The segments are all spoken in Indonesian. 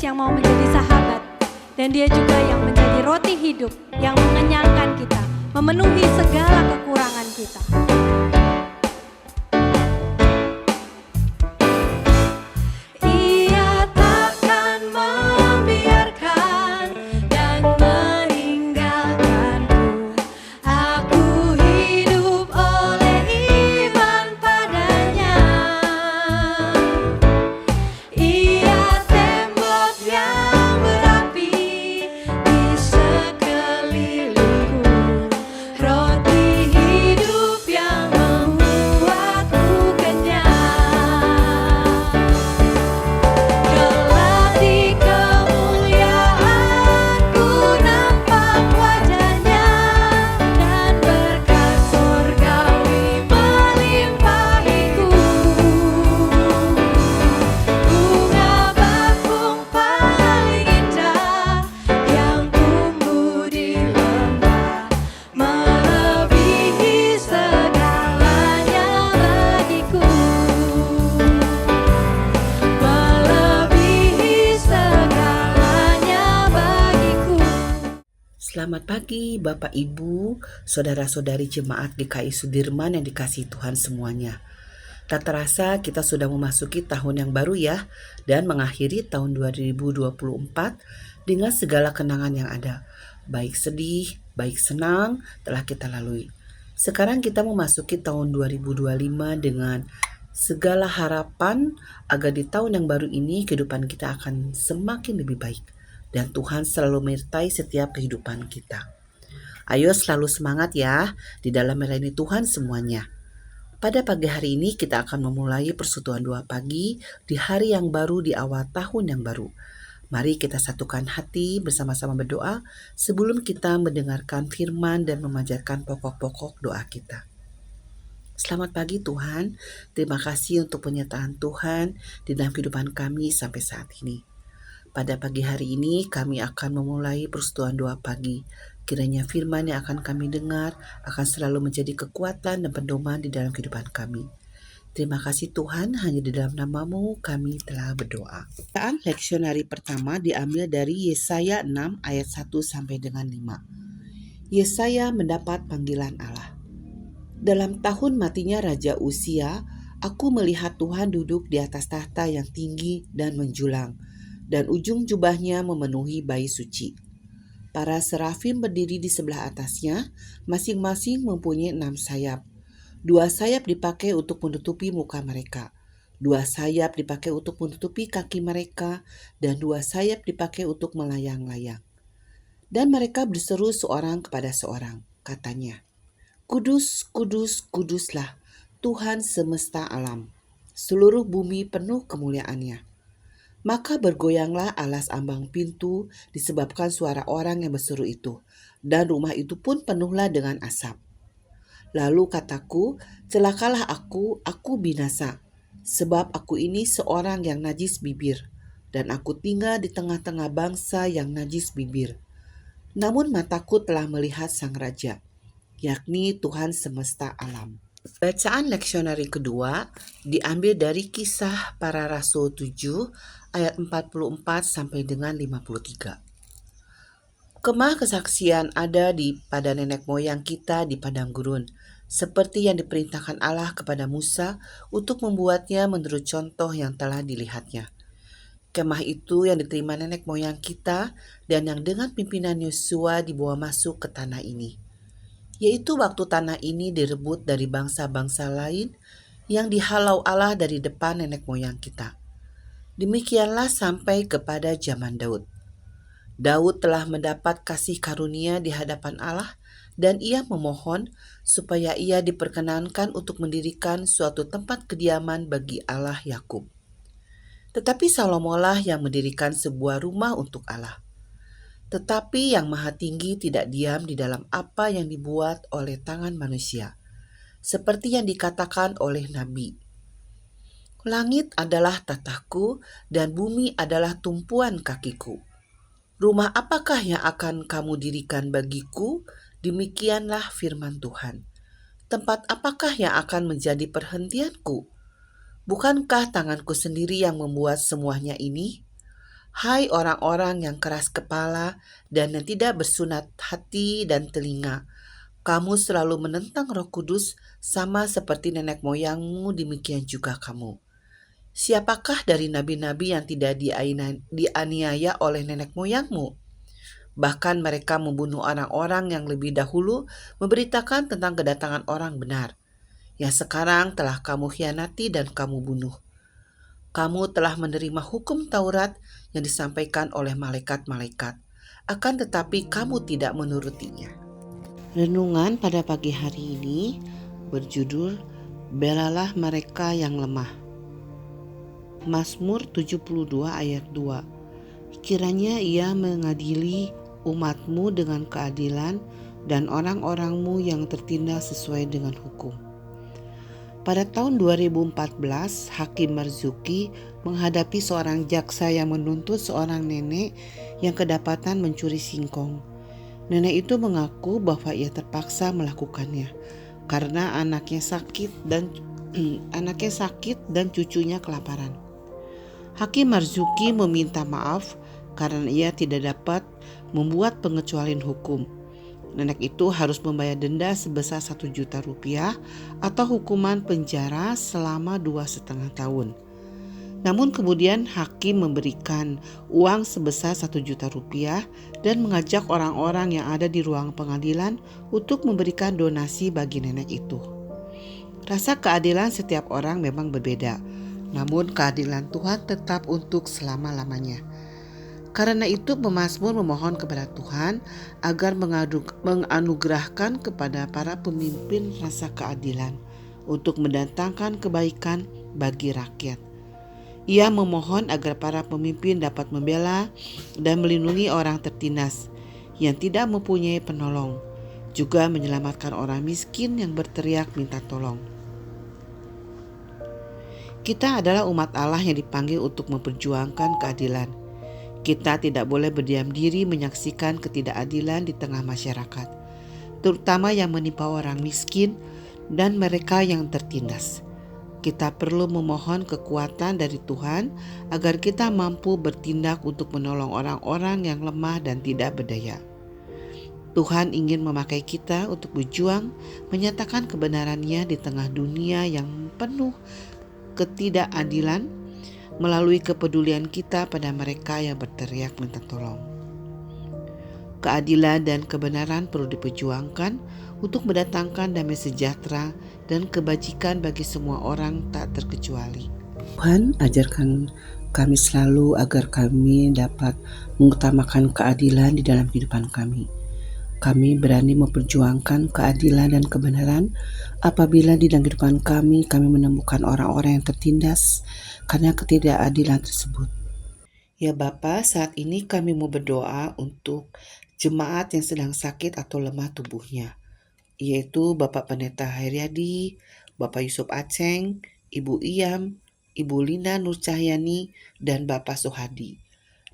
yang mau menjadi sahabat. Dan dia juga yang menjadi roti hidup, yang mengenyangkan kita, memenuhi segala kekurangan kita. Selamat pagi Bapak Ibu, Saudara-saudari Jemaat GKI Sudirman yang dikasihi Tuhan semuanya. Tak terasa kita sudah memasuki tahun yang baru ya, dan mengakhiri tahun 2024 dengan segala kenangan yang ada. Baik sedih, baik senang telah kita lalui. Sekarang kita memasuki tahun 2025 dengan segala harapan agar di tahun yang baru ini kehidupan kita akan semakin lebih baik. Dan Tuhan selalu menyertai setiap kehidupan kita. Ayo selalu semangat ya, di dalam melayani Tuhan semuanya. Pada pagi hari ini kita akan memulai persekutuan doa pagi di hari yang baru di awal tahun yang baru. Mari kita satukan hati bersama-sama berdoa sebelum kita mendengarkan firman dan memanjatkan pokok-pokok doa kita. Selamat pagi Tuhan, terima kasih untuk penyertaan Tuhan di dalam kehidupan kami sampai saat ini. Pada pagi hari ini kami akan memulai persekutuan doa pagi. Kiranya firman yang akan kami dengar akan selalu menjadi kekuatan dan pedoman di dalam kehidupan kami. Terima kasih Tuhan, hanya di dalam nama-Mu kami telah berdoa. Bacaan leksionari pertama diambil dari Yesaya 6 ayat 1 sampai dengan 5. Yesaya mendapat panggilan Allah. Dalam tahun matinya Raja Uzia, aku melihat Tuhan duduk di atas tahta yang tinggi dan menjulang, dan ujung jubahnya memenuhi bait suci. Para serafim berdiri di sebelah atasnya, masing-masing mempunyai 6 sayap. 2 sayap dipakai untuk menutupi muka mereka, 2 sayap dipakai untuk menutupi kaki mereka, dan 2 sayap dipakai untuk melayang-layang. Dan mereka berseru seorang kepada seorang, katanya, Kudus, kudus, kuduslah Tuhan semesta alam. Seluruh bumi penuh kemuliaannya. Maka bergoyanglah alas ambang pintu disebabkan suara orang yang berseru itu, dan rumah itu pun penuhlah dengan asap. Lalu kataku, celakalah aku binasa, sebab aku ini seorang yang najis bibir, dan aku tinggal di tengah-tengah bangsa yang najis bibir. Namun mataku telah melihat Sang Raja, yakni Tuhan semesta alam. Bacaan leksionari kedua diambil dari Kisah Para Rasul 7 ayat 44 sampai dengan 53. Kemah kesaksian ada pada nenek moyang kita di padang gurun, seperti yang diperintahkan Allah kepada Musa untuk membuatnya menurut contoh yang telah dilihatnya. Kemah itu yang diterima nenek moyang kita dan yang dengan pimpinan Yosua dibawa masuk ke tanah ini. Yaitu waktu tanah ini direbut dari bangsa-bangsa lain yang dihalau Allah dari depan nenek moyang kita. Demikianlah sampai kepada zaman Daud. Daud telah mendapat kasih karunia di hadapan Allah dan ia memohon supaya ia diperkenankan untuk mendirikan suatu tempat kediaman bagi Allah Yakub. Tetapi Salomolah yang mendirikan sebuah rumah untuk Allah. Tetapi yang Maha Tinggi tidak diam di dalam apa yang dibuat oleh tangan manusia, seperti yang dikatakan oleh Nabi. Langit adalah tataku dan bumi adalah tumpuan kakiku. Rumah apakah yang akan kamu dirikan bagiku? Demikianlah firman Tuhan. Tempat apakah yang akan menjadi perhentianku? Bukankah tanganku sendiri yang membuat semuanya ini? Hai orang-orang yang keras kepala dan yang tidak bersunat hati dan telinga, kamu selalu menentang Roh Kudus sama seperti nenek moyangmu, demikian juga kamu. Siapakah dari nabi-nabi yang tidak dianiaya oleh nenek moyangmu? Bahkan mereka membunuh orang-orang yang lebih dahulu memberitakan tentang kedatangan orang benar, yang sekarang telah kamu khianati dan kamu bunuh. Kamu telah menerima hukum Taurat yang disampaikan oleh malaikat-malaikat, akan tetapi kamu tidak menurutinya. Renungan pada pagi hari ini berjudul Belalah Mereka yang Lemah. Mazmur 72 ayat 2. Kiranya ia mengadili umatmu dengan keadilan dan orang-orangmu yang tertindas sesuai dengan hukum. Pada tahun 2014, Hakim Marzuki menghadapi seorang jaksa yang menuntut seorang nenek yang kedapatan mencuri singkong. Nenek itu mengaku bahwa ia terpaksa melakukannya karena anaknya sakit dan cucunya kelaparan. Hakim Marzuki meminta maaf karena ia tidak dapat membuat pengecualian hukum. Nenek itu harus membayar denda sebesar 1 juta rupiah atau hukuman penjara selama 2,5 tahun. Namun kemudian hakim memberikan uang sebesar 1 juta rupiah dan mengajak orang-orang yang ada di ruang pengadilan untuk memberikan donasi bagi nenek itu. Rasa keadilan setiap orang memang berbeda, namun keadilan Tuhan tetap untuk selama-lamanya. Karena itu pemazmur memohon kepada Tuhan agar menganugerahkan kepada para pemimpin rasa keadilan untuk mendatangkan kebaikan bagi rakyat. Ia memohon agar para pemimpin dapat membela dan melindungi orang tertindas yang tidak mempunyai penolong, juga menyelamatkan orang miskin yang berteriak minta tolong. Kita adalah umat Allah yang dipanggil untuk memperjuangkan keadilan. Kita tidak boleh berdiam diri menyaksikan ketidakadilan di tengah masyarakat, terutama yang menimpa orang miskin dan mereka yang tertindas. Kita perlu memohon kekuatan dari Tuhan agar kita mampu bertindak untuk menolong orang-orang yang lemah dan tidak berdaya. Tuhan ingin memakai kita untuk berjuang menyatakan kebenarannya di tengah dunia yang penuh ketidakadilan, melalui kepedulian kita pada mereka yang berteriak minta tolong. Keadilan dan kebenaran perlu diperjuangkan untuk mendatangkan damai sejahtera dan kebajikan bagi semua orang tak terkecuali. Tuhan, ajarkan kami selalu agar kami dapat mengutamakan keadilan di dalam kehidupan kami. Kami berani memperjuangkan keadilan dan kebenaran apabila di dalam kehidupan kami menemukan orang-orang yang tertindas karena ketidakadilan tersebut. Ya Bapa, saat ini kami mau berdoa untuk jemaat yang sedang sakit atau lemah tubuhnya, yaitu Bapak Pendeta Hairyadi, Bapak Yusuf Aceng, Ibu Iyam, Ibu Lina Nur Cahyani, dan Bapak Sohadi.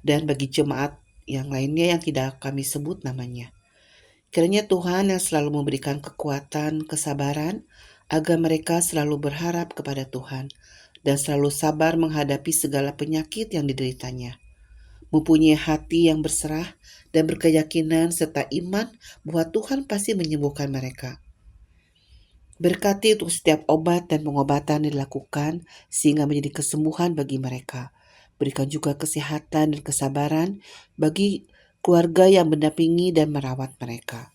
Dan bagi jemaat yang lainnya yang tidak kami sebut namanya. Kiranya Tuhan yang selalu memberikan kekuatan, kesabaran, agar mereka selalu berharap kepada Tuhan dan selalu sabar menghadapi segala penyakit yang dideritanya. Mempunyai hati yang berserah dan berkeyakinan serta iman bahwa Tuhan pasti menyembuhkan mereka. Berkati untuk setiap obat dan pengobatan yang dilakukan sehingga menjadi kesembuhan bagi mereka. Berikan juga kesehatan dan kesabaran bagi keluarga yang mendampingi dan merawat mereka.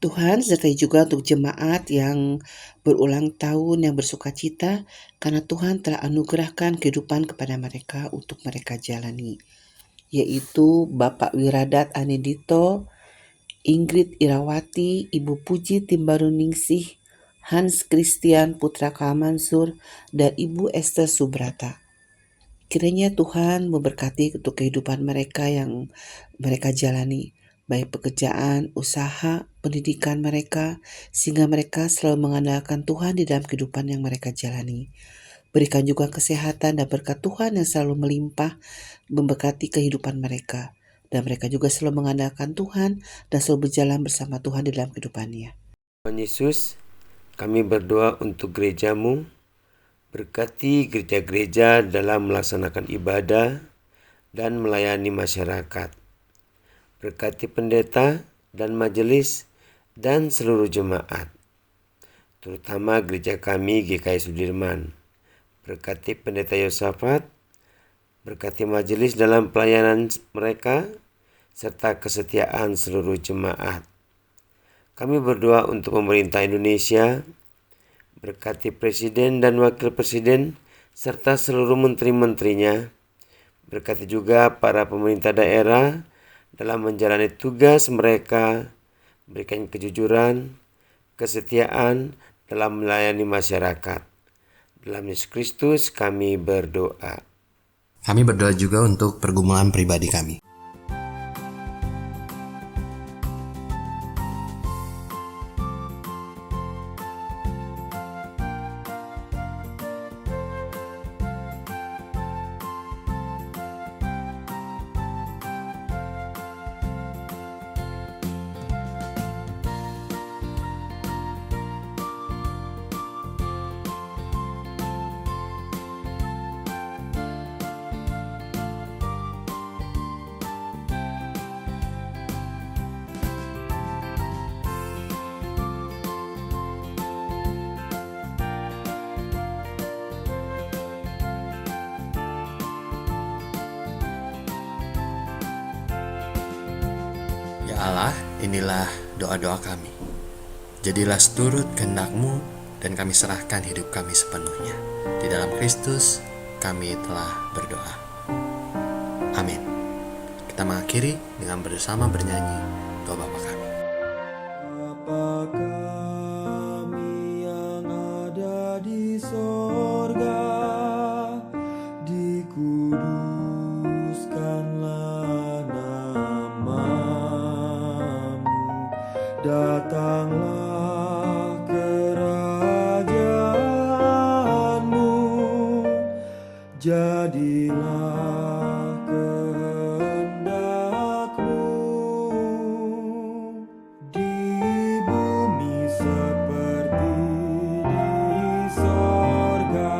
Tuhan sertai juga untuk jemaat yang berulang tahun yang bersuka cita karena Tuhan telah anugerahkan kehidupan kepada mereka untuk mereka jalani, yaitu Bapak Wiradat Anindito, Ingrid Irawati, Ibu Puji Timbaruningsih, Hans Christian Putra Kamansur, dan Ibu Esther Subrata. Kiranya Tuhan memberkati untuk kehidupan mereka yang mereka jalani, baik pekerjaan, usaha, pendidikan mereka, sehingga mereka selalu mengandalkan Tuhan di dalam kehidupan yang mereka jalani. Berikan juga kesehatan dan berkat Tuhan yang selalu melimpah memberkati kehidupan mereka. Dan mereka juga selalu mengandalkan Tuhan dan selalu berjalan bersama Tuhan di dalam kehidupannya. Tuhan Yesus, kami berdoa untuk gerejamu. Berkati gereja-gereja dalam melaksanakan ibadah, dan melayani masyarakat. Berkati pendeta dan majelis dan seluruh jemaat, terutama gereja kami GKI Sudirman. Berkati pendeta Yosafat, berkati majelis dalam pelayanan mereka, serta kesetiaan seluruh jemaat. Kami berdoa untuk pemerintah Indonesia, berkati presiden dan wakil presiden, serta seluruh menteri-menterinya. Berkati juga para pemerintah daerah dalam menjalani tugas mereka, berikan kejujuran, kesetiaan dalam melayani masyarakat. Dalam Yesus Kristus kami berdoa. Kami berdoa juga untuk pergumulan pribadi kami. Ya Allah, inilah doa-doa kami. Jadilah seturut kehendak-Mu dan kami serahkan hidup kami sepenuhnya. Di dalam Kristus kami telah berdoa. Amin. Kita mengakhiri dengan bersama bernyanyi doa Bapa kami. Bapa kami yang ada di sorga, dikuduskanlah namamu, datanglah kerajaanmu, jadilah kehendak-Mu di bumi seperti di sorga.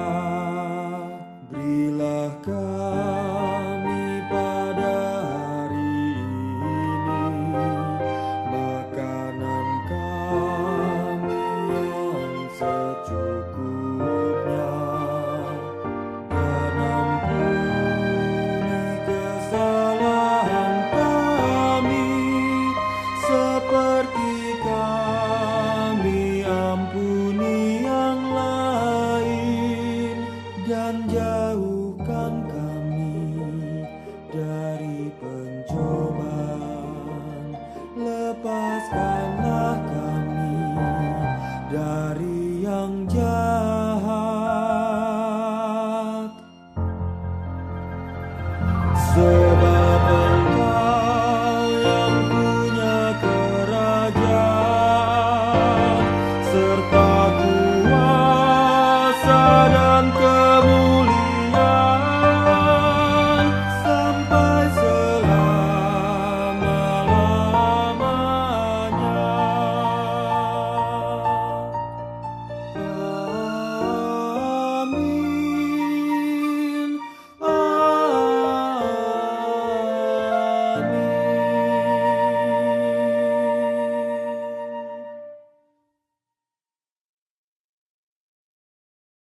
Berilah kami pada hari ini makanan kami yang secukupnya, dan ampuni kesalahan kami seperti kami ampuni yang lain, dan jauhkan kami dari pencobaan, lepaskanlah kami dari yang jahat. Sebab Engkau yang punya kerajaan serta